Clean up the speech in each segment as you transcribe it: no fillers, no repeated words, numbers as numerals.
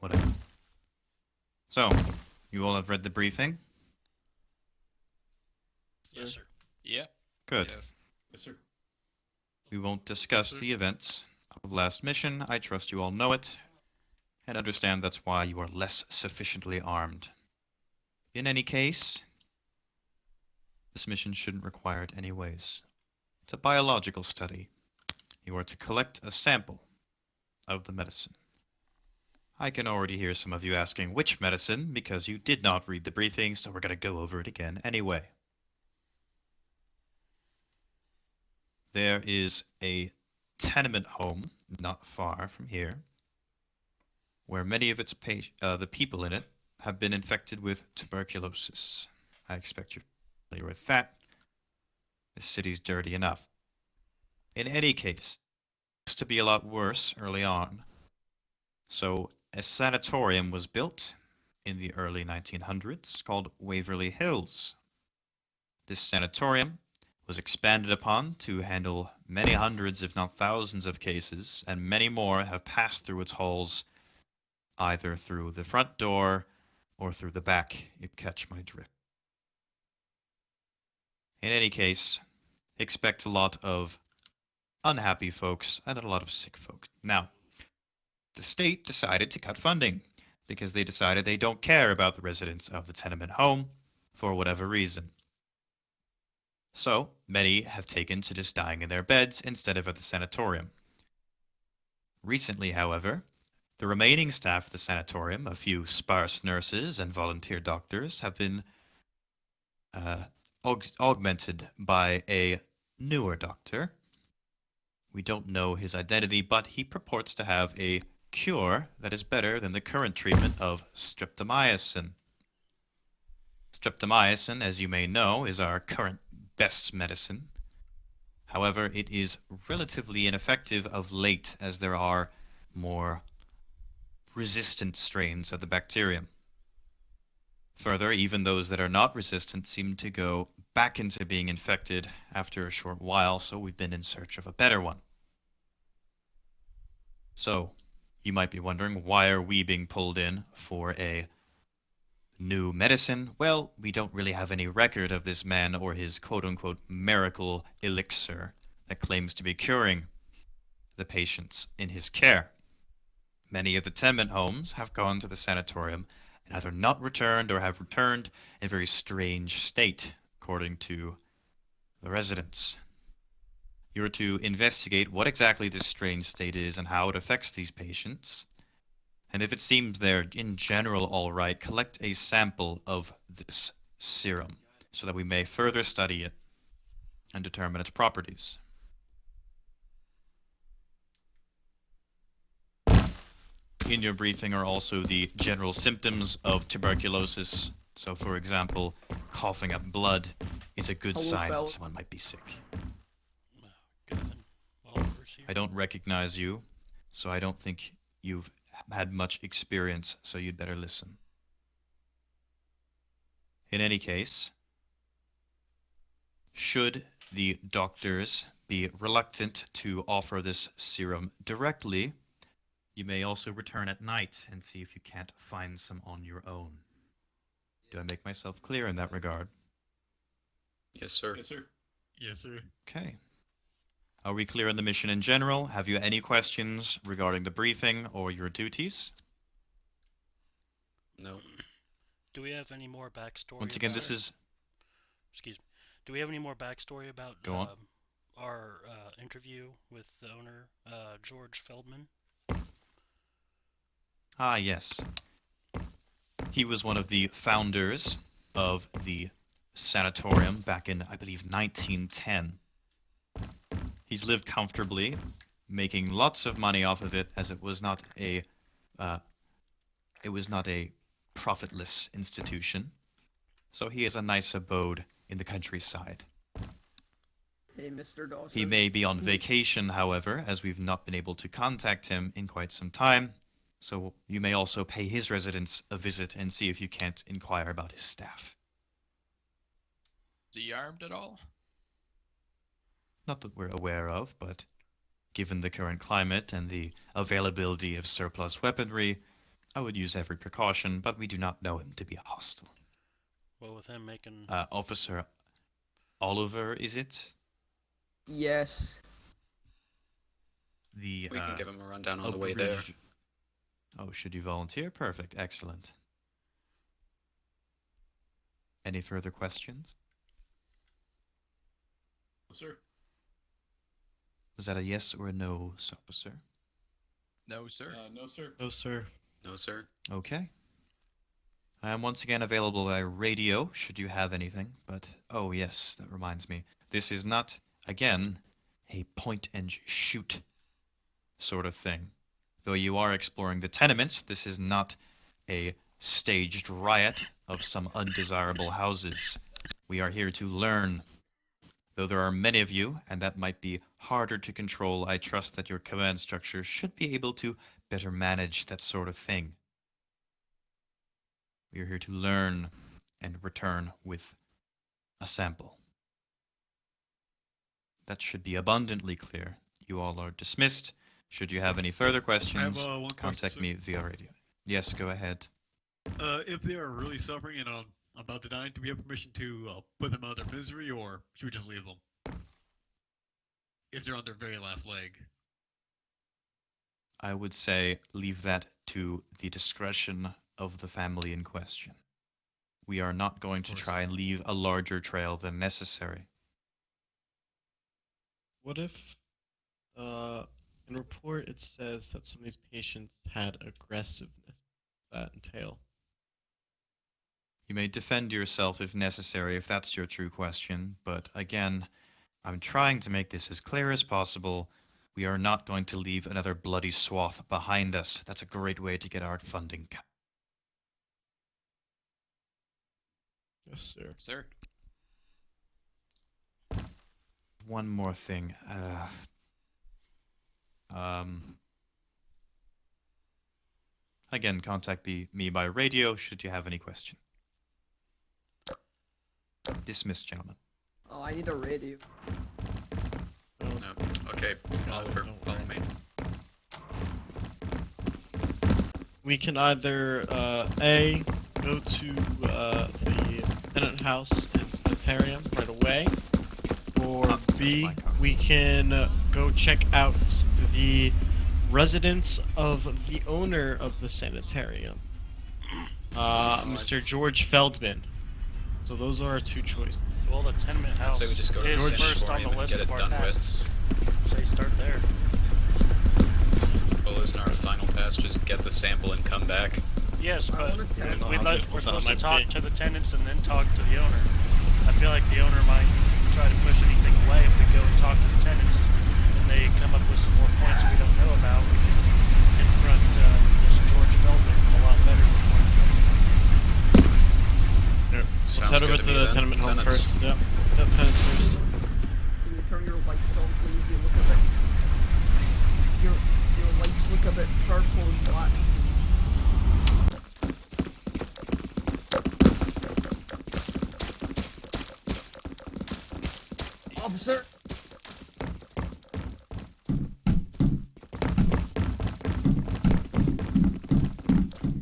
whatever. So, you all have read the briefing? Yes, sir. Yeah. Good. Yes. Yes, sir. We won't discuss Yes, sir. the events of last mission. I trust you all know it, and understand that's why you are less sufficiently armed. In any case, this mission shouldn't require it anyways. It's a biological study. You are to collect a sample of the medicine. I can already hear some of you asking which medicine, because you did not read the briefing, so we're going to go over it again anyway. There is a tenement home not far from here, where many of its the people in it have been infected with tuberculosis. I expect you're familiar with that. This city's dirty enough. In any case, it used to be a lot worse early on. So a sanatorium was built in the early 1900s called Waverly Hills. This sanatorium was expanded upon to handle many hundreds, if not thousands, of cases, and many more have passed through its halls, either through the front door or through the back, if you catch my drift. In any case, expect a lot of unhappy folks and a lot of sick folks. Now, the state decided to cut funding because they decided they don't care about the residents of the tenement home for whatever reason. So, many have taken to just dying in their beds instead of at the sanatorium. Recently, however, the remaining staff of the sanatorium, a few sparse nurses and volunteer doctors, have been augmented by a newer doctor. We don't know his identity, but he purports to have a cure that is better than the current treatment of streptomycin. Streptomycin, as you may know, is our current best medicine. However, it is relatively ineffective of late as there are more resistant strains of the bacterium. Further, even those that are not resistant seem to go back into being infected after a short while, so we've been in search of a better one. So, you might be wondering, why are we being pulled in for a new medicine? Well, we don't really have any record of this man or his quote-unquote miracle elixir that claims to be curing the patients in his care. Many of the tenement homes have gone to the sanatorium and either not returned or have returned in a very strange state, according to the residents. You are to investigate what exactly this strange state is and how it affects these patients. And if it seems they're in general all right, collect a sample of this serum so that we may further study it and determine its properties. In your briefing are also the general symptoms of tuberculosis. So, for example, coughing up blood is a good sign that someone might be sick. Well, I don't recognize you, so I don't think you've had much experience, so you'd better listen. In any case, should the doctors be reluctant to offer this serum directly, you may also return at night and see if you can't find some on your own. Do I make myself clear in that regard? Yes, sir. Yes, sir. Yes, sir. Okay. Are we clear on the mission in general? Have you any questions regarding the briefing or your duties? No. Do we have any more backstory? Once again, this is... Excuse me. Do we have any more backstory about Go on. our interview with the owner, George Feldman? Ah, yes. He was one of the founders of the sanatorium back in, I believe, 1910. He's lived comfortably, making lots of money off of it, as it was not a profitless institution. So he has a nice abode in the countryside. Hey, Mr. Dawson. He may be on vacation, however, as we've not been able to contact him in quite some time. So you may also pay his residence a visit and see if you can't inquire about his staff. Is he armed at all? Not that we're aware of, but given the current climate and the availability of surplus weaponry, I would use every precaution, but we do not know him to be hostile. Well, with him making... Officer Oliver, is it? Yes. The, We can give him a rundown on the Oak way there. Ridge- Oh, should you volunteer? Perfect, excellent. Any further questions? Sir. Was that a yes or a no, officer? No, sir. No, sir. No, sir. No, sir. Okay. I am once again available by radio, should you have anything, but, oh yes, that reminds me. This is not, again, a point-and-shoot sort of thing. Though you are exploring the tenements, this is not a staged riot of some undesirable houses. We are here to learn. Though there are many of you, and that might be harder to control, I trust that your command structure should be able to better manage that sort of thing. We are here to learn and return with a sample. That should be abundantly clear. You all are dismissed. Should you have any further questions, I have one contact question, me via radio. Yes, go ahead. If they are really suffering and about to die, do we have permission to put them out of their misery, or should we just leave them? If they're on their very last leg. I would say leave that to the discretion of the family in question. We are not going to Of course. try and leave a larger trail than necessary. What if, in report it says that some of these patients had aggressiveness? That entail? You may defend yourself if necessary, if that's your true question, but again, I'm trying to make this as clear as possible. We are not going to leave another bloody swath behind us. That's a great way to get our funding cut. Yes, sir. Sir. One more thing. Again, contact me by radio should you have any question. Dismissed, gentlemen. Oh, I need a radio. No. No. Okay. Oliver, no, follow me. We can either A, go to the tenant house and sanitarium right away, or B, my car. we can go check out the residence of the owner of the sanitarium, Mr. George Feldman. So those are our two choices. Well, the tenement house say we just go to is the first on sanatorium the and list get of it our done with. tasks. Say start there. Well, isn't our final task just get the sample and come back? Yes, I but wanna test we're supposed to might talk be. to the tenants and then talk to the owner. I feel like the owner might try to push anything away if we go and talk to the tenants and they come up with some more points we don't know about. We can confront this George Feldman a lot better with more information. Here, let's Sounds head good over to to me the then. tenement home Tenants. first. Yep, tenants first. Can you turn your lights on, please? You look a bit. Your lights look a bit purple and black. Please. Officer.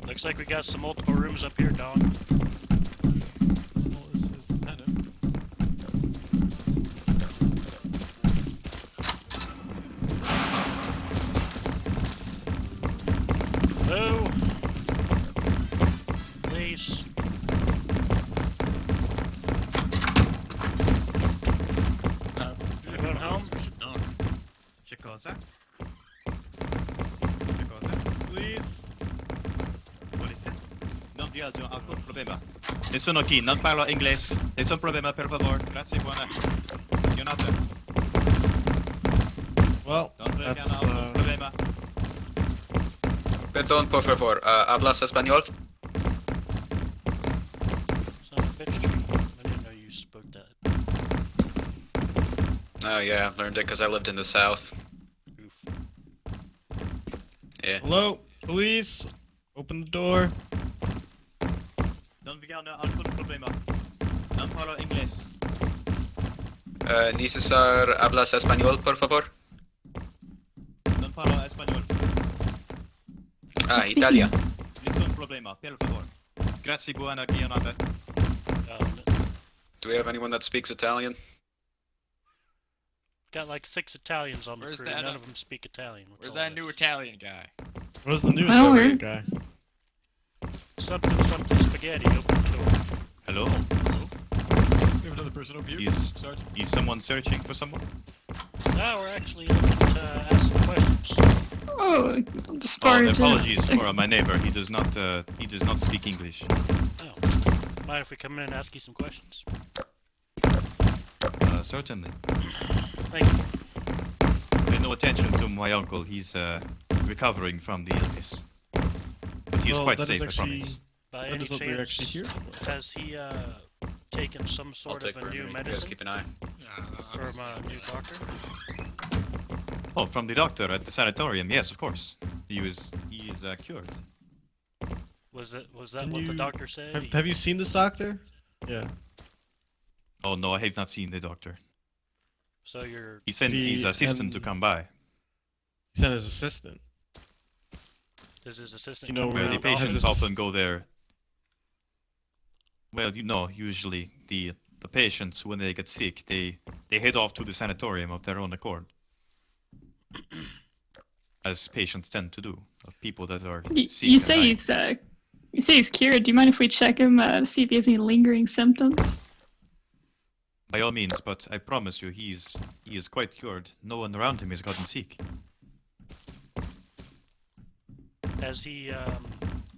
Looks like we got some multiple rooms up here, Don. Well, this is the tenant. Hello? Please. Everyone home? Che cosa? Please. Non vi alzo alcun problema. Nessuno qui, non parlo inglese. Nessun problema, per favor. Grazie, buona. Jonathan, Well, non vi that's, alcun problema. Perdón, por favor. ¿Hablas español? Son of a bitch tree. I didn't know you spoke that. Oh yeah, learned it because I lived in the South. Oof. Yeah. hello, police. Open the door. Non vi alcun problema. Non parlo inglese. Necesar, ¿hablas español, por favor? Non parlo espagnol. Italia. problema, per favor. Grazie, buona giornata. Do we have anyone that speaks Italian? Got like 6 Italians on the Where's crew. that, None of them speak Italian. What's Where's all that new this? Italian guy? Where's the news Well, story we're- guy? Something spaghetti. Open the door. Hello? We have another person over here. Is- Sergeant. Is someone searching for someone? No, we're actually looking to ask some questions. Oh, Oh, disparage. apologies for my neighbor. He does not speak English. Oh. Mind if we come in and ask you some questions? Certainly. Thank you. Pay no attention to my uncle. He's recovering from the illness. But he's Well, quite that is safe, I actually- promise. By That any is what we're actually chance, here for. has he taken some I'll sort take of a new perimeter. You guys medicine keep an eye. from a new doctor? Oh, from the doctor at the sanatorium. Yes, of course. He is cured. Was that Can what the you- doctor said? Have you seen this doctor? Yeah. Oh no, I have not seen the doctor. So you're He sent his assistant to come by. He sent his assistant. does his assistant You know, come Where around the Well, patients has- often go there. Well, you know, usually the patients, when they get sick, they head off to the sanatorium of their own accord. As patients tend to do, of people that are sick. You and say dying. he's cured. Do you mind if we check him to see if he has any lingering symptoms? By all means, but I promise you, he is quite cured. No one around him has gotten sick. Has he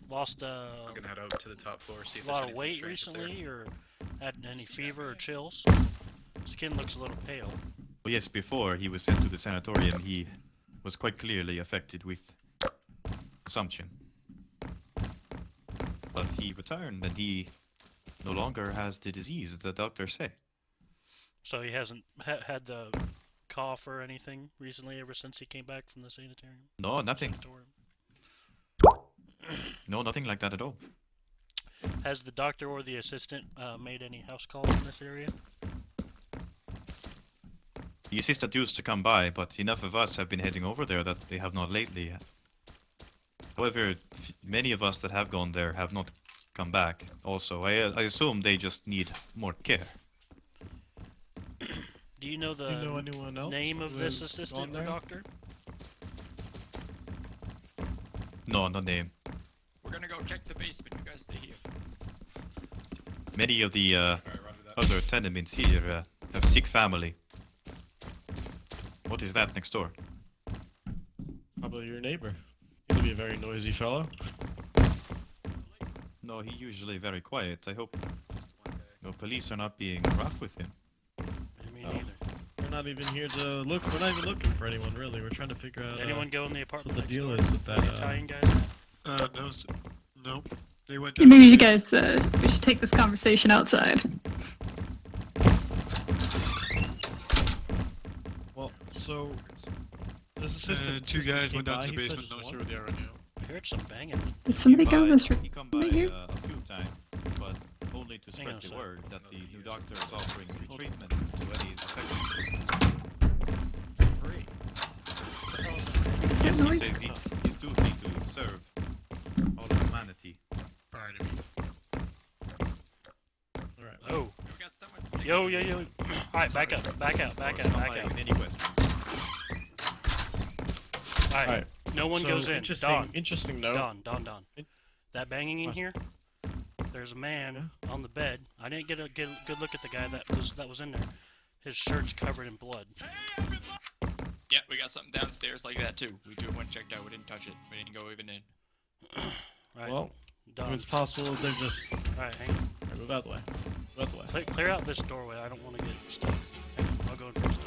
lost I'm gonna head out to the top floor, see if a there's lot of anything weight strange up there. recently, or had any fever or chills? Skin looks a little pale. Well, yes, before he was sent to the sanatorium, he was quite clearly affected with consumption. But he returned, and he no longer has the disease, the doctors say. So he hasn't had the cough or anything recently ever since he came back from the sanitarium? No, nothing. Sanatorium. No, nothing like that at all. Has the doctor or the assistant made any house calls in this area? The assistant used to come by, but enough of us have been heading over there that they have not lately. However, many of us that have gone there have not come back. Also, I assume they just need more care. Do you know Do the you know anyone else name of who this has assistant gone or there? doctor? No, no name. We're gonna go check the basement. You guys stay here. Many of the Alright, roger that. other tenements here have sick family. What is that next door? Probably your neighbor. He could be a very noisy fellow. No, he's usually very quiet. I hope no police are not being rough with him. Me Oh. neither. We're not even here to look. We're not even looking for anyone really. We're trying to figure out Anyone go in the what apartment the next deal door? is with that. The Italian guys? No, no. They went Maybe you guys, we should take this conversation outside. Well, so this assistant. two guys came went down by, to the he said basement. just Not one. sure where they are right now. I heard some banging. Did somebody go this He come by right here? a few times, but only to Hang on spread a the sec. word that the new doctor is offering free treatment to any affected. Free. What's that Yes, he noise? says he's duty to serve all of humanity. Pardon me. All right. Oh, We got someone sick. yo. Alright, back out. Back out. Any questions? Alright, Alright. no one So, goes in. Don. Interesting note. Don. It- That banging in What? here, there's a man on the bed. I didn't get a good look at the guy that was in there. His shirt's covered in blood. Yeah, we got something downstairs like that too. We went and checked out. We didn't touch it. We didn't go even in. Alright, Well, I Don. mean, it's possible they're just. Alright, hang on. Alright, move out the way. Move out the way. Clear out this doorway. I don't want to get stuck. Hang on, I'll go in first.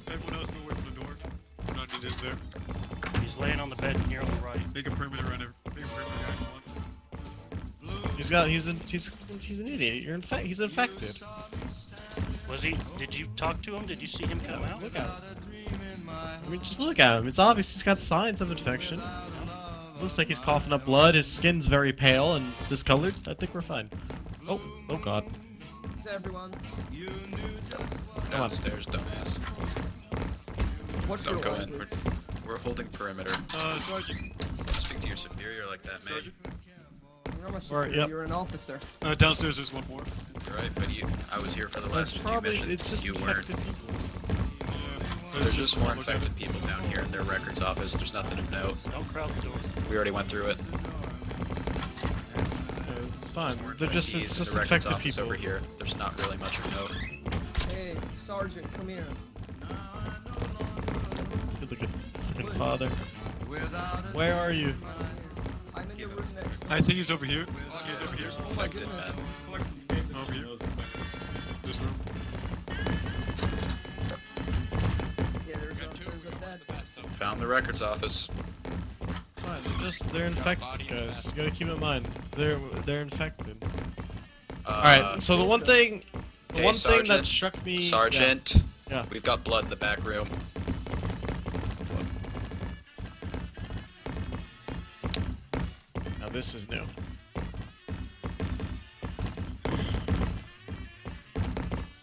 Everyone else move away from the door. We're not needed there. He's laying on the bed in here on the right. Make a perimeter around every. Make a perimeter around everyone. He's an idiot. He's infected. Was he? Did you talk to him? Did you see him come out? Look at him. I mean, just look at him. It's obvious he's got signs of infection. Looks like he's coughing up blood. His skin's very pale and discolored. I think we're fine. Oh God. Thanks, everyone. Come on. Downstairs, dumbass. What's your Don't go in. language? We're holding perimeter. Sergeant. Speak to your superior like that, mate. Sergeant? You're, not Or, yep. you're an officer. Downstairs there's one more. You're right, but I was here for the It's last few probably missions. it's just You weren't. infected people. There's just more infected people down here in their records office. There's nothing of note. Don't crowd the doors. We already went through it. It's fine. More They're just infectees it's in just the records infected office people. over here. There's not really much of note. Hey, Sergeant, come here. Good looking father. Where are you? I'm in the room next to I think he's over here. He's over here. There's Oh my infected goodness. men. Over here. This room. Yeah, there's a dead. Found the records office. Fine. They're infected, guys. You gotta keep in mind. They're infected. Alright, so the one thing hey, thing that Sergeant. struck me Sergeant, Yeah. we've got blood in the back room. Now this is new.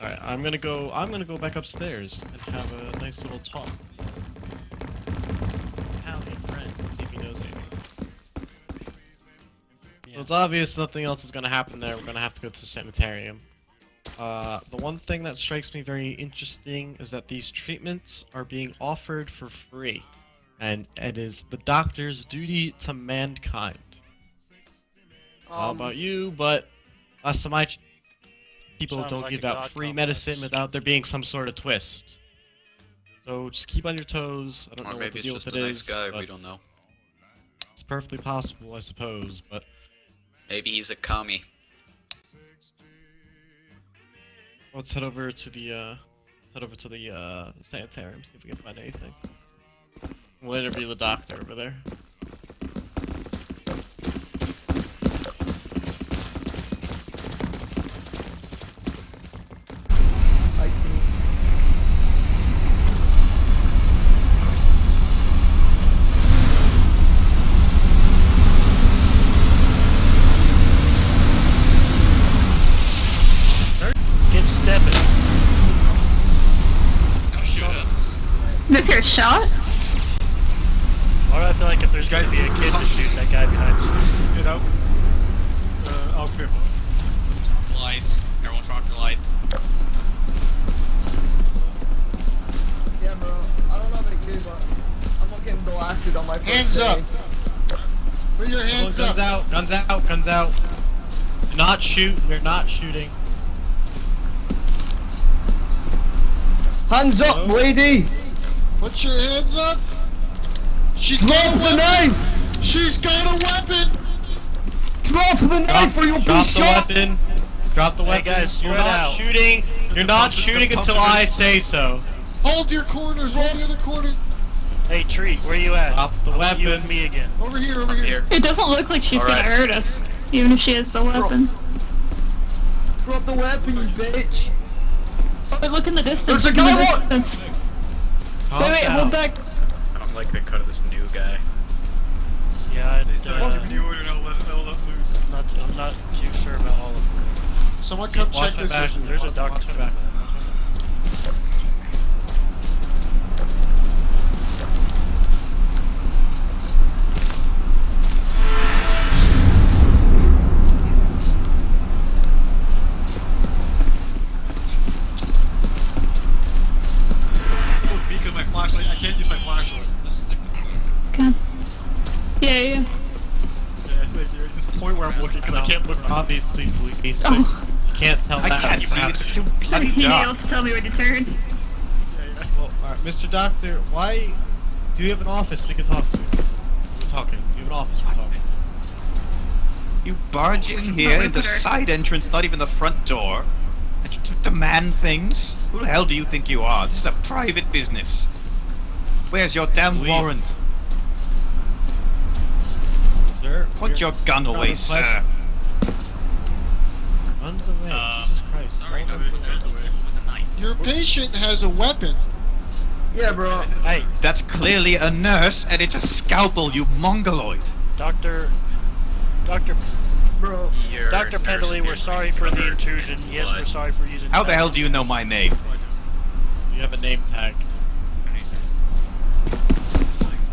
Alright, I'm gonna go back upstairs and have a nice little talk. Italian friend, see if he knows anything. So it's obvious nothing else is gonna happen there. We're gonna have to go to the sanitarium. The one thing that strikes me very interesting is that these treatments are being offered for free, and it is the doctor's duty to mankind. How about you? But last time people Sounds don't like give a out God free complex. medicine without there being some sort of twist. So just keep on your toes. I don't Or know what maybe the it's deal just with a it nice is. guy, but we don't know. It's perfectly possible, I suppose. But Maybe he's a commie. let's head over to the sanitarium, see if we can find anything. We'll interview the doctor over there. I see. Get stepping. Don't shoot us. Just hear a shot? Why do I feel like if there's gonna be a kid to shoot that guy behind us? Get out. I'll grip him. Turn off the lights. Everyone turn off your lights. Yeah, bro. I don't know about you, but I'm not getting blasted on my first Hands day. up! Put your hands up! Guns out! Guns out! Guns out! Do not shoot! We're not shooting. Hands up, lady! Put your hands up! She's Drop got a the weapon! knife! She's got a weapon! Drop the knife or you'll be Drop the shot! weapon! Drop the weapon! guys, You're spread not out. shooting! You're not shooting until I say so! Hold your corners, hold the other corner! Hey, Treat, where you at? Drop the I want you weapon. with me again. Over here, over I'm here. here. It doesn't look like she's Alright. gonna hurt us, even if she has the weapon. Drop the weapon, you bitch! Oh, look in the distance. There's a look in guy the wa- distance. Calm Wait, down. hold back. I don't like the cut of this new guy. Yeah, They said I'll give you order and I'll let loose. I'm not too sure about all of them. Someone come Watch check my this back. with me. There's a Watch doctor. my back. Both me because my flashlight. I can't use my flashlight. Okay. Yeah, yeah. Yeah, it's like you're just the point where I'm looking because I can't look. Obviously, police. Oh, You can't tell I that. can't see. It's too bloody you able dark. to tell me when to turn? Yeah. Well, alright, Mr. Doctor, why do you have an office we can talk to? We're talking. You have an office we're talking. You barge in here in the side entrance, not even the front door, and you demand things? Who the hell do you think you are? This is a private business. Where's your damn Please. warrant? Sir, Put your gun away, sir. Guns away. Jesus Christ. Sorry, All no, guns there's a away. kid with a knife. Your patient has a weapon. Yeah, bro. Hey, That's clearly a nurse, and it's a scalpel, you mongoloid. Doctor, Bro. Your Dr. nurse Pendley, is we're sorry for the covered intrusion. in Yes, blood. we're sorry for using. How the hell do you know my name? You have a name tag.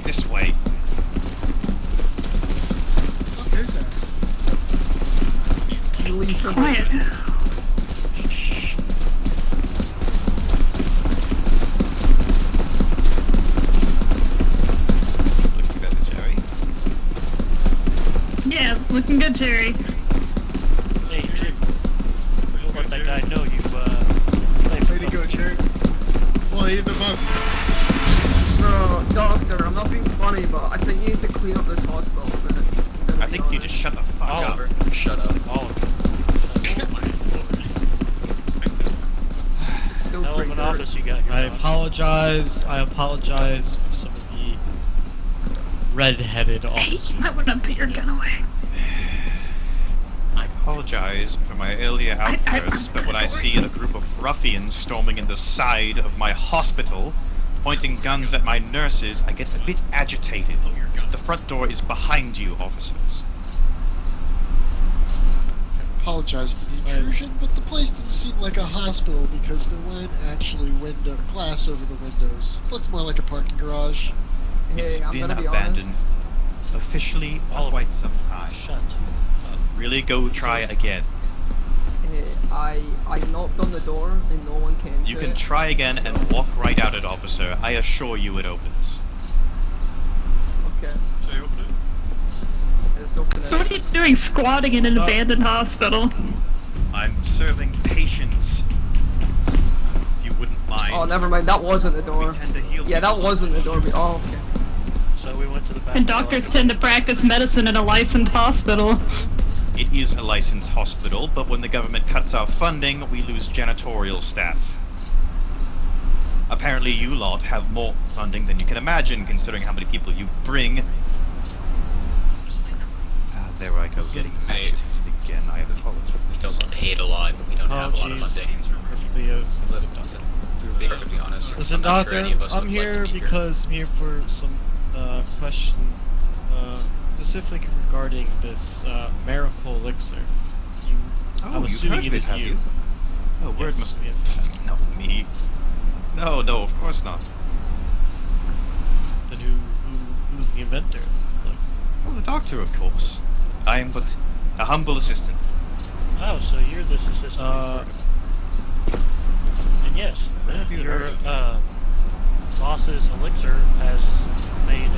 This way. leave him. Quiet. Looking better, Jerry. Yeah, looking good, Jerry. Hey, Jim. We'll let that guy know you play for Way to go, Jerry. Play them up. Bro, doctor, I'm not being funny, but I think you need to clean up this hospital a bit. I think you just shut the fuck up. Oliver, shut up. All of them. It's still Hell of pretty an dirty. office you got here. I Doc. apologize. I apologize for some of the red-headed Hey, officers. you might want to put your gun away. I apologize for my earlier outbursts, but when I see a group of ruffians storming in the side of my hospital, pointing guns at my nurses, I get a bit agitated. The front door is behind you, officers. Apologize for the intrusion, but the place didn't seem like a hospital because there weren't actually glass over the windows. It looked more like a parking garage. It's Hey, I'm been gonna be abandoned officially for Oliver, quite some time. Shut. Really go try again. Hey, I knocked on the door and no one came. You to can it, try again and so- walk right out it, officer. I assure you it opens. Okay, Should I open it? let's open So it. what are you doing squatting in an abandoned hospital? I'm serving patients. If you wouldn't mind. Oh, never mind. That wasn't the We door. tend to heal Yeah, that people. wasn't the door. Oh, okay. So we went to the back. And doctors tend to practice medicine in a licensed hospital. It is a licensed hospital, but when the government cuts off funding, we lose janitorial staff. Apparently you lot have more funding than you can imagine, considering how many people you bring. There I go, getting Hey. agitated again. I apologize. We don't get paid a lot, but we don't have a lot of Apologies. funding. Perfectly Listen, we were being perfectly honest. Listen, I'm not doctor, sure any of us I'm would here like to be because I'm here for some question, specifically regarding this miracle elixir. I'm you've assuming heard it of it, is have you? Oh, word Yes, must we be. have. No, me. No, of course not. Then who's the inventor? Like, Oh, the doctor, of course. I am but a humble assistant. Oh, so you're this assistant. And yes, have you your heard boss's elixir has made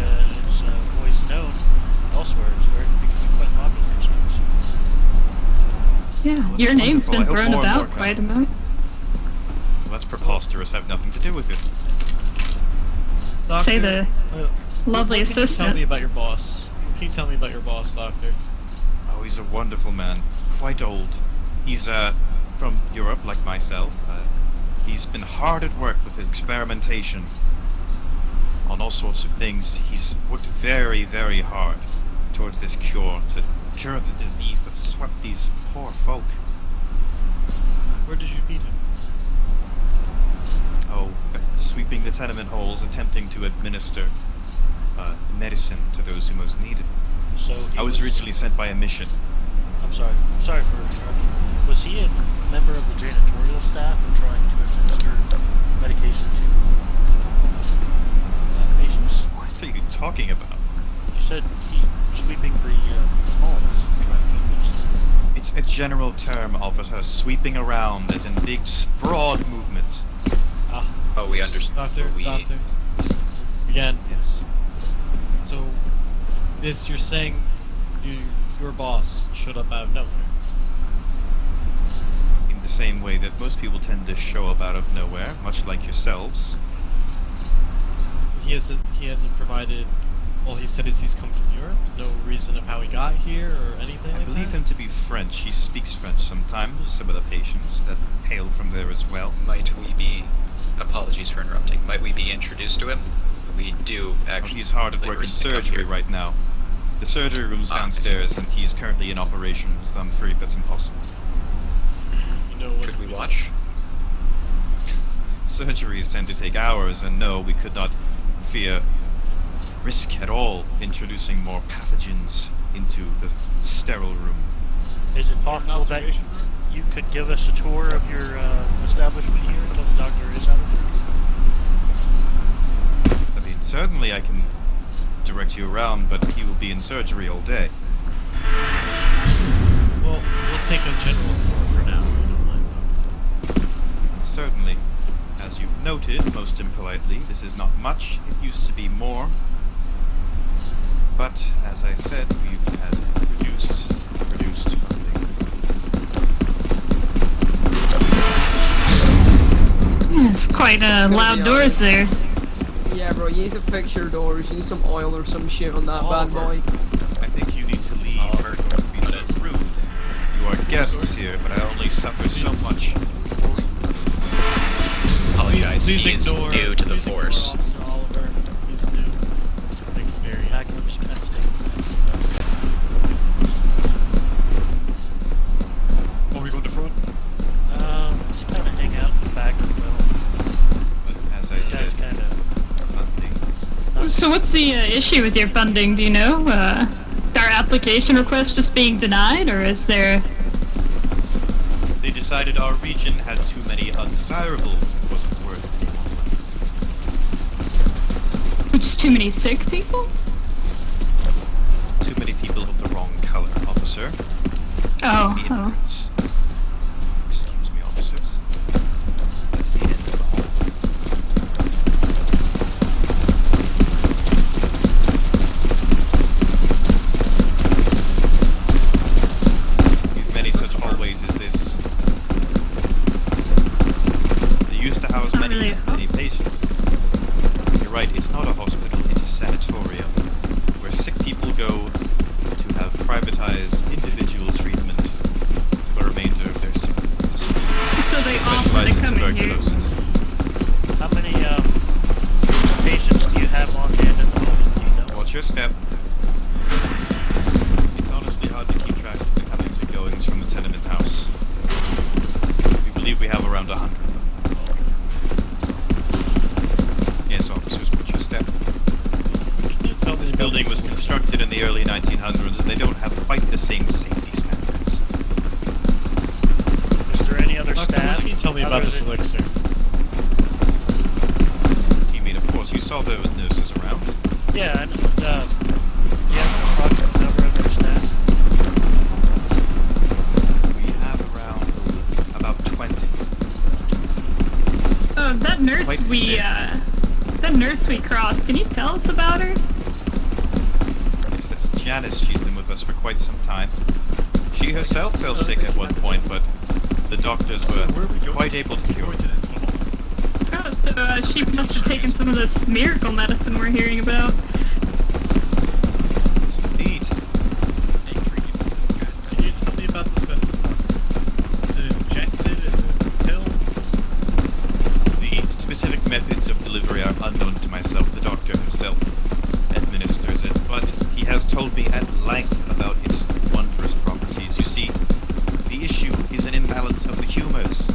its voice known elsewhere. It's becoming quite popular. It seems. Yeah, that's your name's wonderful. I been hope thrown more and about more come. quite a bit. Well, that's preposterous. I have nothing to do with it. doctor, Say the lovely what can you tell assistant. me about your boss? What can you tell me about your boss, doctor? Oh, he's a wonderful man. Quite old. He's, from Europe, like myself. He's been hard at work with experimentation on all sorts of things. He's worked very, very hard towards this cure, to cure the disease that swept these poor folk. Where did you meet him? Oh, sweeping the tenement halls, attempting to administer medicine to those who most need it. So he I was originally sent by a mission. I'm sorry. Sorry for interrupting. Was he a member of the janitorial staff and trying to administer medication to patients? What are you talking about? You said he sweeping the halls, trying to administer. It's a general term, officer. Sweeping around, as in big, broad movements. Ah, Oh, we understand. Doctor, We, doctor. Again, Yes. so you're saying your boss showed up out of nowhere. In the same way that most people tend to show up out of nowhere, much like yourselves. He hasn't provided. All he said is he's come from Europe. No reason of how he got here or anything. I like believe that? him to be French. He speaks French sometimes. Some of the patients that hail from there as well. might we be... Apologies for interrupting. Might we be introduced to him? We do Oh, actually... he's hard at work in recently come surgery here. right now. The surgery room's Ah, I see. downstairs, and he's currently in operation, so I'm afraid that's impossible. You know what? Could we watch? Surgeries tend to take hours, and no, we could not fear risk at all introducing more pathogens into the sterile room. is it possible that you could give us a tour of your establishment here until the doctor is out of surgery? I mean, certainly I can direct you around, but he will be in surgery all day. Well, let's take a general tour for now, if you don't mind. Certainly. As you've noted, most impolitely, this is not much. It used to be more. But, as I said, we've had reduced funding. Yeah, it's quite loud doors there. Yeah, bro, you need to fix your doors. You need some oil or some shit on that bad boy. I think you need to leave. Oliver, Don't be so rude. You are guests here, but I only suffer so much. apologize. Please He is ignore- new to the please ignore force. Officer Oliver. He's new. Experience. Magnum's trying to stay. Want we go to front? Just kind of hang out in the back of the middle. But as I This guy's said, kind of. funding. So what's the issue with your funding? Do you know? Our application request just being denied, or is there? They decided our region had too many undesirables. It wasn't worth it anymore. Just too many sick people? Too many people of the wrong color, officer. Oh, The oh. immigrants. Excuse me, officers. That's the end of the hall. We've many such hallways as this. They used to house It's not many, really a many patients. You're right, it's not a hospital, it's a sanatorium, where sick people go to have privatized individual treatment for the remainder of their sickness. So they offer Specialize to in come in here. tuberculosis. How many patients do you have on hand at the moment? Do you know? Watch your step. It's honestly hard to keep track of the comings and goings from the tenement house. We believe we have around 100 of them. Yes, officers, watch your step. Can you tell me This about building was this? constructed in the early 1900s, and they don't have quite the same safety standards. Is there any other Doctor, staff? what can you tell me about other this than- elixir? You mean, of course, you saw the nurses around. Yeah, and you have an approximate number of your staff? We have around about 20. That nurse Quite that nurse we crossed. Can you tell us about her? Yes, that's Janice. She's been with us for quite some time. She herself fell sick at one point, but the doctors So where are we were going? quite able to cure it. Oh, so she must have taken some of this miracle medicine we're hearing about. Yes, indeed. Can you tell me about the medicine? Is it injected? Is it pill? The specific methods of delivery are unknown to myself. The doctor himself administers it, but he has told me at length about its wondrous properties. You see, the issue is an imbalance of the humors.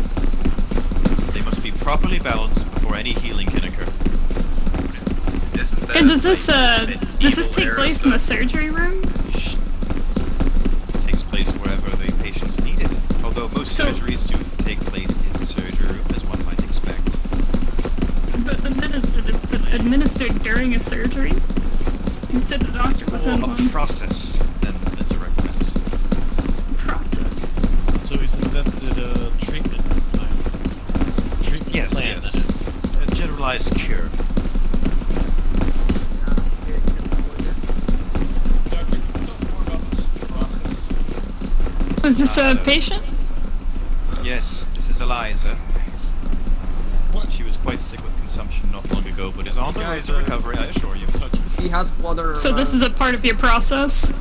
They must be properly balanced before any healing can occur. Isn't that And does this like medieval take era place in the stuff? surgery room? It takes place wherever the patients need it, although most So- surgeries do take place in the surgery room, as one might expect. But the medicine it's administered during a surgery? You said the It's doctor was in more a one process than the direct medicine. process. So he's invented a treatment Yes, plan. yes. that is. A generalized cure. Doctor, can you tell us more about this process? Was this a patient? Yes, this is Eliza. What? She was quite sick with consumption not long ago, but is on the road Guys, to recovery, I assure you. Touch her. She has blood on her So this is a part of your process?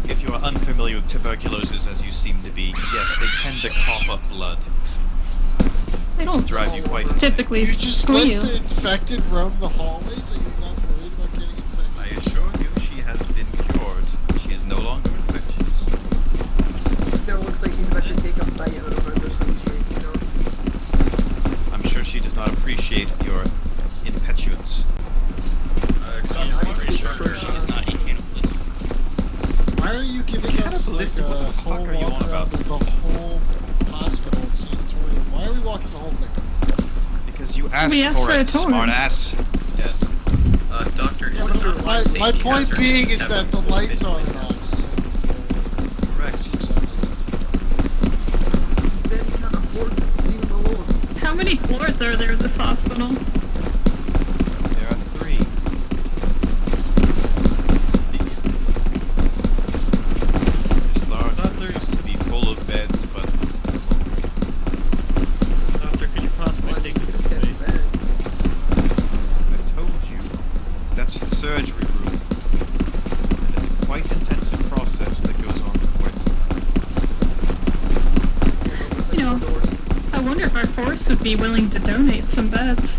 If you are unfamiliar with tuberculosis, as you seem to be, yes, they tend to cough up blood. They don't Drive you quite insane. typically You just squeal. let the infected roam the hallways, and you're not worried about getting infected? I assure you, she has been cured. She is no longer infectious. Still looks like she's about to take a bite out of her this shit, you know. I'm sure she does not appreciate your impetuance. I'm pretty sure she is not a cannibalist. Why are you giving us like Cannibalistic? a What the whole fuck are you on walk around about? of the whole hospital sanatorium? Why are we walking the whole thing? Because you asked, We asked for a it, tour. smartass. Yes. Doctor, isn't there a My safety point hazard being is that that the would lights fit aren't in? on. Correct. Seems unnecessary. hospital? There are 3. This large room used to be full of beds, but Doctor, could you possibly Why take did this you get away? bed? I told you, that's the surgery room. And it's a quite intensive process that goes on for quite some time. You know, I wonder if our force would be willing to donate some beds.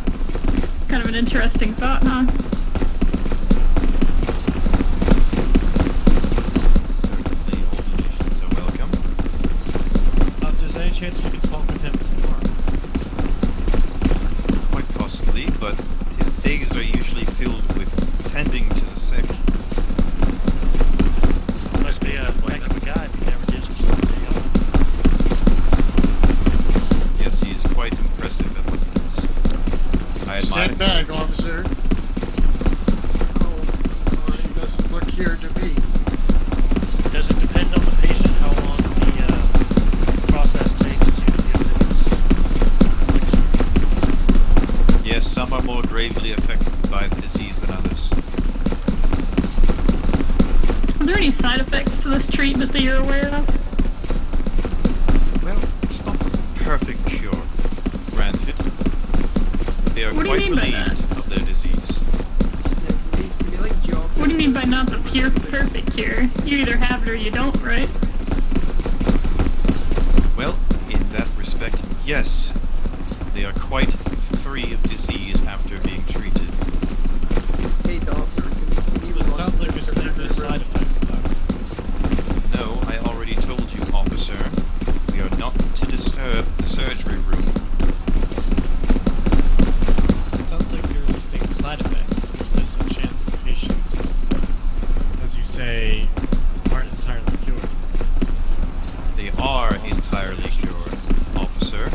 Kind of an interesting thought, huh? Certainly, all donations are welcome. If there's any chance we can talk with him tomorrow. Quite possibly, but his days are usually filled with tending to the sick. Must be a heck of a guy if he never gives himself a day off. Yes, he is quite impressive at what he does. I admire Stand him. back, officer. Oh, he doesn't look here to me. Does it depend on the patient how long the process takes to give this elixir? Yes, some are more gravely affected by the disease than others. Are there any side effects to this treatment that you're aware of? Well, it's not the perfect cure, granted. They are What do you quite mean by relieved of their disease. You like geography? What do you mean by not the pure perfect cure? You either have it or you don't, right? Well, in that respect, yes. They are quite free of disease after being treated. Hey doctor, can you It run sounds like this it's surgery there's room? side effects, Doctor. No, I already told you, officer. We are not to disturb the surgery room. It sounds like you're listing side effects. There's a chance the patients, as you say, aren't entirely cured. They are entirely cured, officer.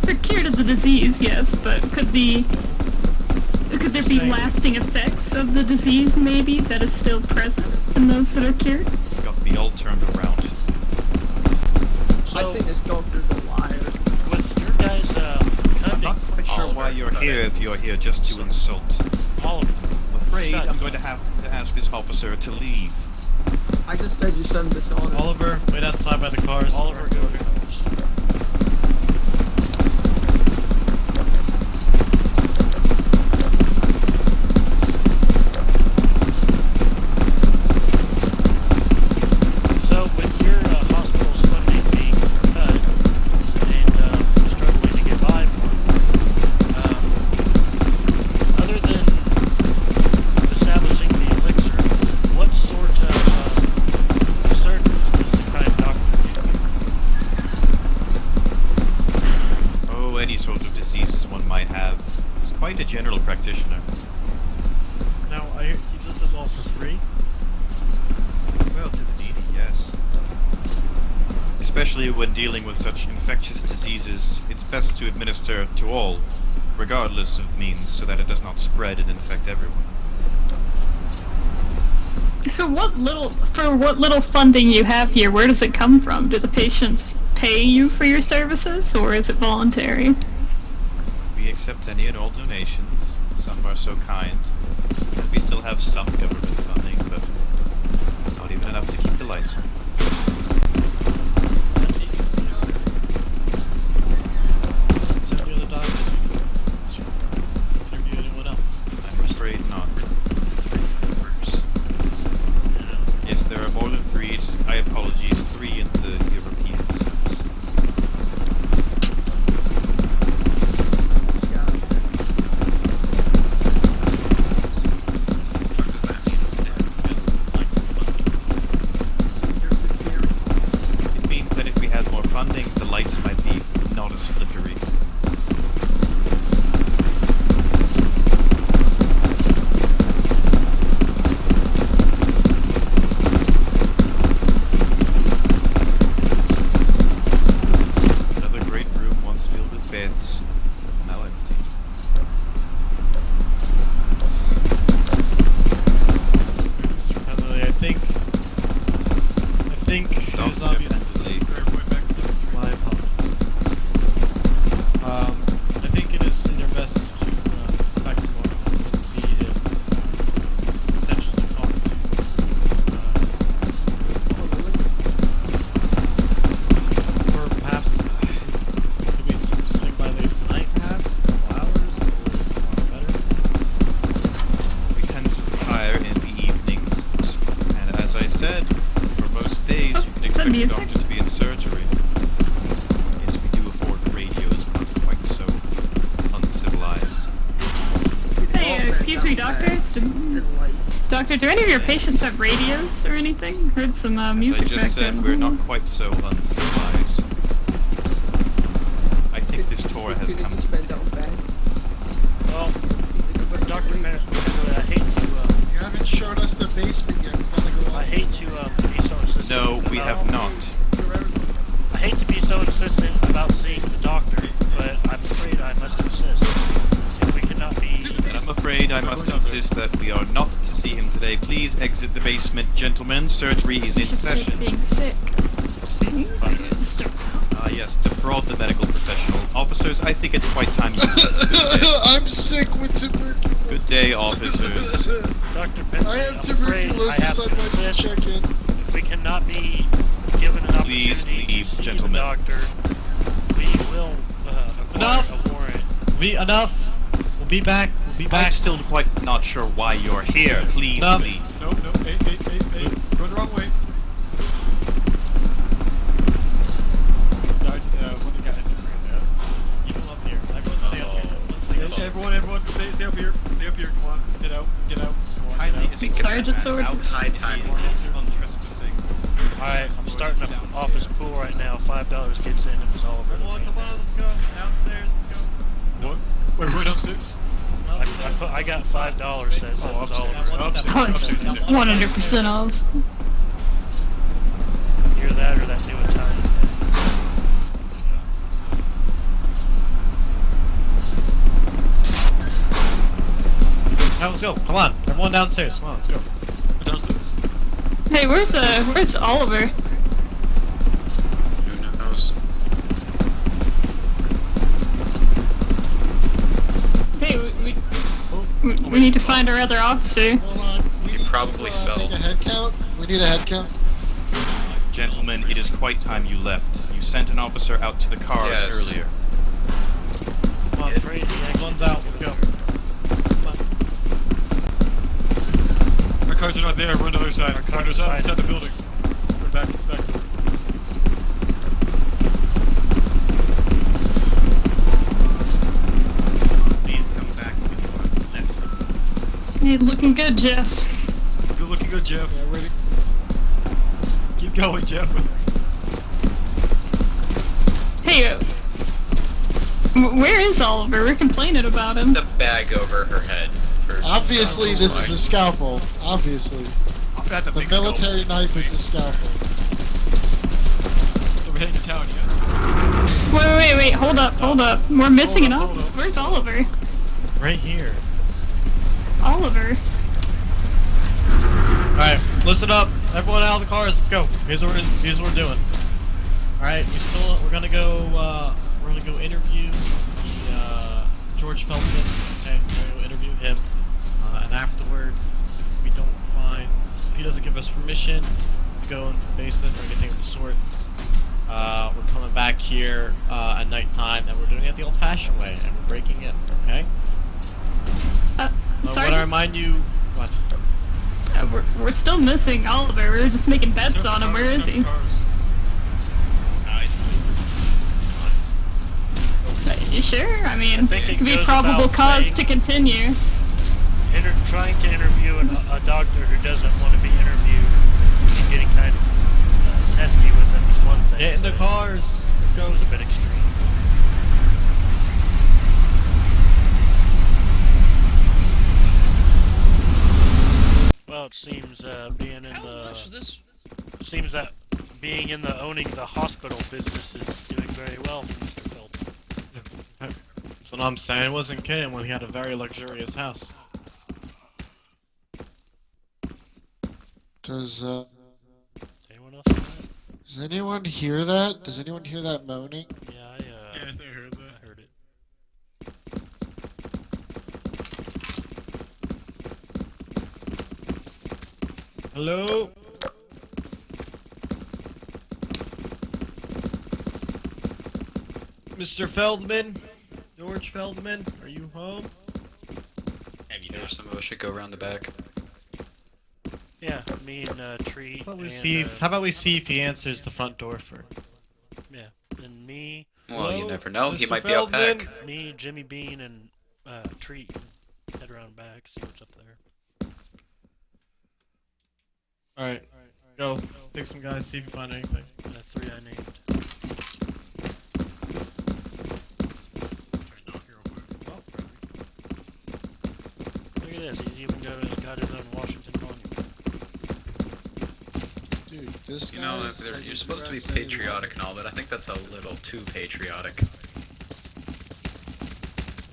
They're cured of the disease, yes, but could there be lasting effects of the disease, maybe, that is still present in those that are cured? Got me all turned around. So, I think this doctor's a liar. with your guys' I'm cutting, not quite sure why you're here if you're here just to insult. Oliver, I'm afraid Shut I'm going to up. have to ask this officer to leave. I just said you send this on. Oliver, wait outside by the cars. Oliver, go to yours. So, with your hospital's funding being cut and struggling to get by more, other than establishing the elixir, what sort of surgeries does the kind doctor do? Oh, any sort of diseases one might have. He's quite a general practitioner. Now, he does this all for free? Well, to the needy, yes. Especially when dealing with such infectious diseases, it's best to administer to all, regardless of means, so that it does not spread and infect everyone. So what little funding you have here, where does it come from? Do the patients pay you for your services, or is it voluntary? We accept any and all donations. Some are so kind. And we still have some government funding, but not even enough to keep the lights on. That's easy for the other. Is there any other doctors you can interview anyone else? I'm afraid not. 3 floors. Yes, there are more than 3. I apologize, 3 in the European sense. It means that if we had more funding, the lights might be not as flickery. Another great room once filled with beds, now empty. Mr. Penley, I think it is Dr. obvious. Pendley. My apologies. I think it is that expect the music? doctor to be in surgery. Yes, we do afford radios, but not quite so uncivilized. Hey, excuse me, doctor. Doctor, do any of your patients have radios or anything? Heard some As music I just back said, there. we're not quite so uncivilized. I think this tour has come. Well, Dr. Bennett, I hate to, You haven't showed us the basement yet. We gotta go I on. hate to be so insistent. No, we about- have not. I hate to be so insistent about seeing the doctor, but I'm afraid I must insist. If we cannot be, And I'm afraid I must insist that we are not to see him today. Please exit the basement, gentlemen. Surgery is in Just like session. being sick. See? Ah, yes, defraud the medical professional. Officers, I think it's quite time you... Good day. I'm sick with tuberculosis. Good day, officers. Dr. Bennett, I have I'm afraid I tuberculosis. have to I'd like to insist. check in. If we cannot be given an Please opportunity leave, to see gentlemen. the doctor, we will acquire Enough. a warrant. Enough. We'll be back. We'll be I'm back. still quite not sure why you're here. Please No. leave. No, hey, going the wrong way. Sergeant, one of the guys is right now. Keep him up here. Everyone stay up here. Hey, everyone, stay up here. Stay up here, come on. Get out. Come on, Kindly get out. escort Sergeant's that orders. outside. High time. He insists on trespassing. Alright, I'm starting an office pool right now. $5 gets in. It was Oliver. Come on, let's go. Downstairs, let's go. What? Wait, we're downstairs? I got $5 says that Oh, was upstairs. Oliver. Oh, it's 100% off. Hear that or that new Italian? Now let's go. Come on. Everyone downstairs. Come on, let's go. We're downstairs. Hey, where's Oliver? Who knows? Hey, we need to find our other officer. Hold on. We You need probably to, fell. Make a head count. We need a head count. Gentlemen, it is quite time you left. You sent an officer out to the cars Yes. earlier. Come on, Afraid the everyone's out. Let's go. Our cars are not there. We're on the other side. Our We're on cars the other are side of the building. We're back door. Please come back with your lesson. Hey, looking good, Jeff. Good looking good, Jeff. Yeah, ready. Keep going, Jeff. Hey, where is Oliver? We're complaining about him. The bag over her head. Obviously, this is a scalpel. Obviously. That's a The big military knife is a scalpel. So we're heading to town, yeah? Wait, hold up. We're missing an Hold officer. up. Where's Oliver? Right here. Oliver. Alright, listen up. Everyone out of the cars. Let's go. Here's what we're doing. Alright, we're gonna go interview the, George Feldman. Okay, we're gonna go interview him. And afterwards, if we don't find, if he doesn't give us permission to go into the basement or anything of the sorts, we're coming back here at nighttime, and we're doing it the old-fashioned way, and we're breaking in. Okay. What I Sergeant, remind you? What? we're still missing Oliver. We're just making bets on him. Where is he? You sure? I mean, I think it could be goes probable without cause saying. to continue. Trying to interview a doctor who doesn't want to be interviewed and getting kind of testy with him is one thing. Get in the but cars. This was a bit extreme. Well, it seems being in seems that being in the owning the hospital business is doing very well for Mr. Feldman. That's what I'm saying. It wasn't kidding when he had a very luxurious house. Does Anyone else? On that? does anyone hear that? Does anyone hear that moaning? Yeah, Yeah, I think I heard that. I heard it. Hello? Mr. Feldman? George Feldman? Are you home? Maybe some of us should go around the back. Yeah, me and Tree. How about we and, see? How about we see if he answers the front door first? Yeah, and me. Well, you Hello, never know. He Mr. might be out Feldman? back. Me, Jimmy Bean, and Tree can head around back, see what's up there. All right, go. Take some guys. See if you find anything. The 3 I named. Look at this. He's even got his own Washington Monument. Dude, this You guy know, is like you're supposed to be USA patriotic and all, but I think that's a little too patriotic.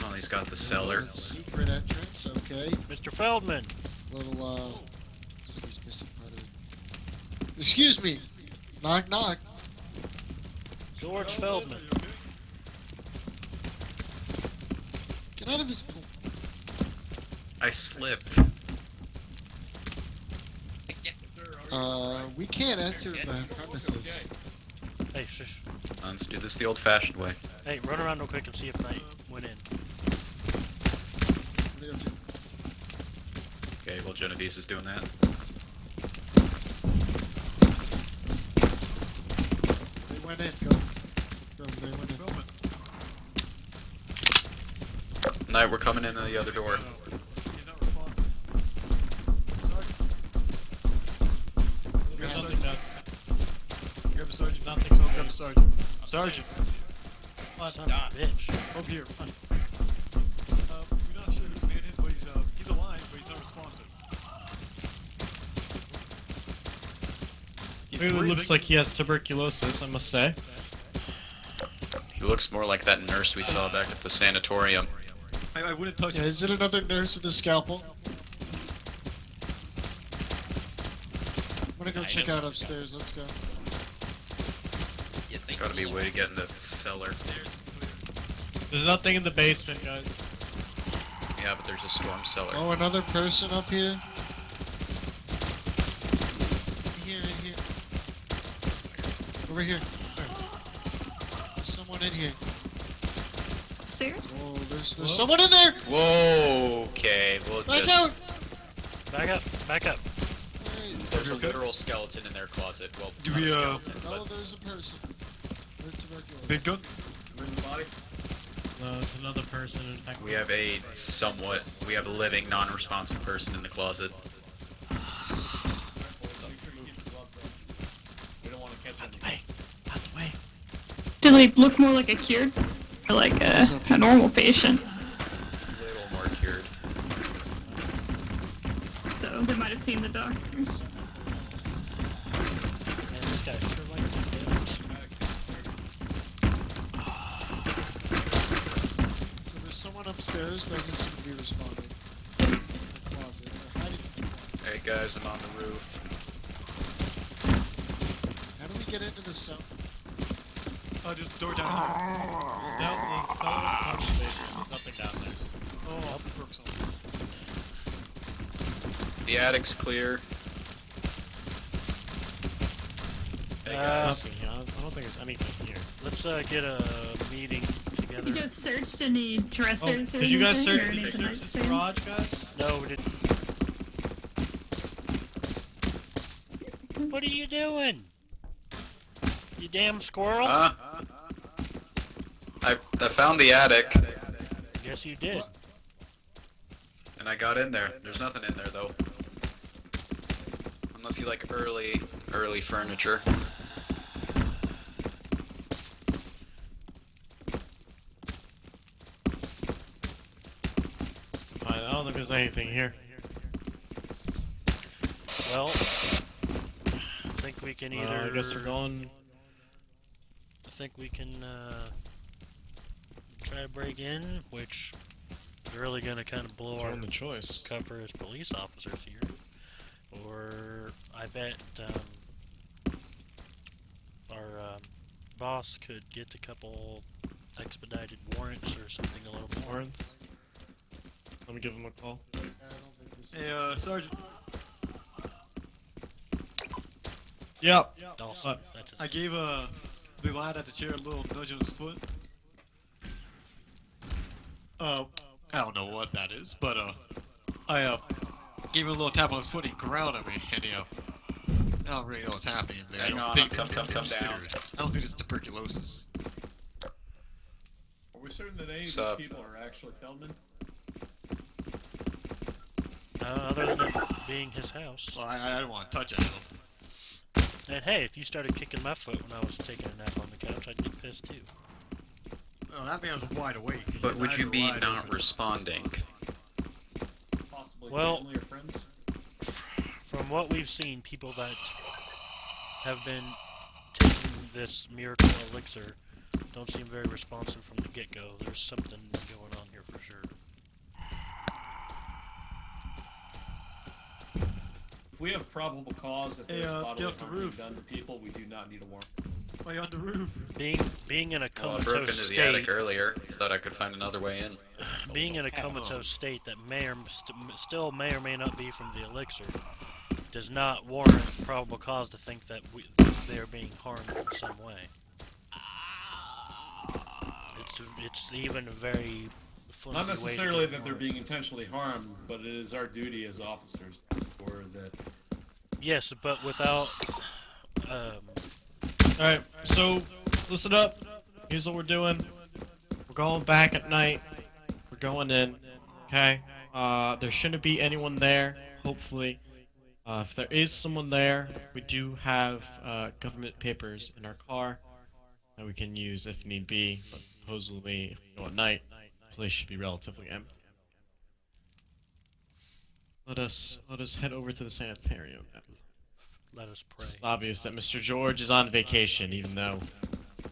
Oh, he's got the cellar. Secret entrance, okay. Mr. Feldman. Little, looks like he's missing part of it. Excuse me! Knock, knock. George Feldman. Get out of his pool. I slipped. We can't enter the premises. Hey, shush. Let's do this the old-fashioned way. Hey, run around real quick and see if Knight went in. Okay, well, Genovese is doing that. They went in, go. They went in. Knight, we're coming in the other door. He's not responsive. Grab something, Doug. Grab a sergeant. Nothing. Grab a sergeant. Sergeant. Son of a bitch. Over here. We're not sure whose man is, but he's alive, but he's not responsive. He's Really breathing. looks like he has tuberculosis, I must say. He looks more like that nurse we saw back at the sanatorium. I wouldn't touch Yeah, him. is it another nurse with a scalpel? I'm gonna go check out upstairs, let's go. There's gotta be a way to get in the cellar. There's nothing in the basement, guys. Yeah, but there's a storm cellar. Oh, another person up here? In here. Over here. There's someone in here. Upstairs? Oh, there's someone in there! Whoa, okay, we'll Back just... out! Back up, back up. Hey. There's a literal skeleton in their closet. Well, Do not we, a skeleton, No, but... there's a person. With tuberculosis. Big gun. No, it's another person. In fact, We have a living, non-responsive person in the closet. Out the way. Out the way. Do they look more like a cured? Or like a normal patient? A little more cured. So they might have seen the doctors. Man, this guy sure likes his damage. So there's someone upstairs, doesn't seem to be responding. In the closet. They're hiding in the closet. Hey guys, I'm on the roof. How do we get into the cell? Just door down. There's nothing down there. Oh, I'll be broke something. The attic's clear. Hey guys. Nothing here. I don't think there's anything here. Let's get a meeting together. You guys searched any dressers or Did you guys anything, search, or did any you of the search this nightstands? garage, guys? No, we didn't. What are you doing? You damn squirrel? I found the attic, Yes, you did. and I got in there. There's nothing in there, though. Unless you like early furniture. Fine, I don't think there's anything here. Well, I think we can either. I guess we're going. I think we can try to break in, which is really going to kind of blow our On the choice. cover as police officers here. Or I bet our boss could get a couple expedited warrants or something a little more. Warrants. Let me give him a call. I don't think this is... Hey, Sergeant. Yep. Dawson, that's his I gave the lad at the chair a little nudge on his foot. I don't know what that is, but I Gave him a little tap on his foot, he grounded me, and I don't really know what's happening there. Hang on, think come down. I don't think it's tuberculosis. Are we certain that any of these Sup? people are actually Feldman? Other than it being his house. Well, I don't want to touch any of them. And hey, if you started kicking my foot when I was taking a nap on the couch, I'd get pissed too. Well, that man was wide awake. But His would eyes you were be wide not open. responding? Possibly Well- family or friends? From what we've seen, people that have been taking this miracle elixir don't seem very responsive from the get-go. There's something going on here for sure. If we have probable cause that Hey, there's get bodily off the harm being roof. done to people, we do not need a warrant. Why you on the roof? Being in a Well, I broke into comatose the attic state, earlier. Thought I could find another way in. being in a comatose state that still may or may not be from the elixir, does not warrant probable cause to think that they are being harmed in some way. It's even a very flimsy Not way to necessarily do that they're it. being intentionally harmed, but it is our duty as officers for that. Yes, but without Alright, so listen up. Here's what we're doing. We're going back at night. We're going in. Okay? There shouldn't be anyone there, hopefully. If there is someone there, we do have government papers in our car that we can use if need be. But supposedly, if we go at night, the place should be relatively empty. Let us head over to the sanitarium. let us pray. It's obvious that Mr. George is on vacation, even though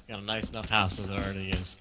he got a nice enough house as it already is.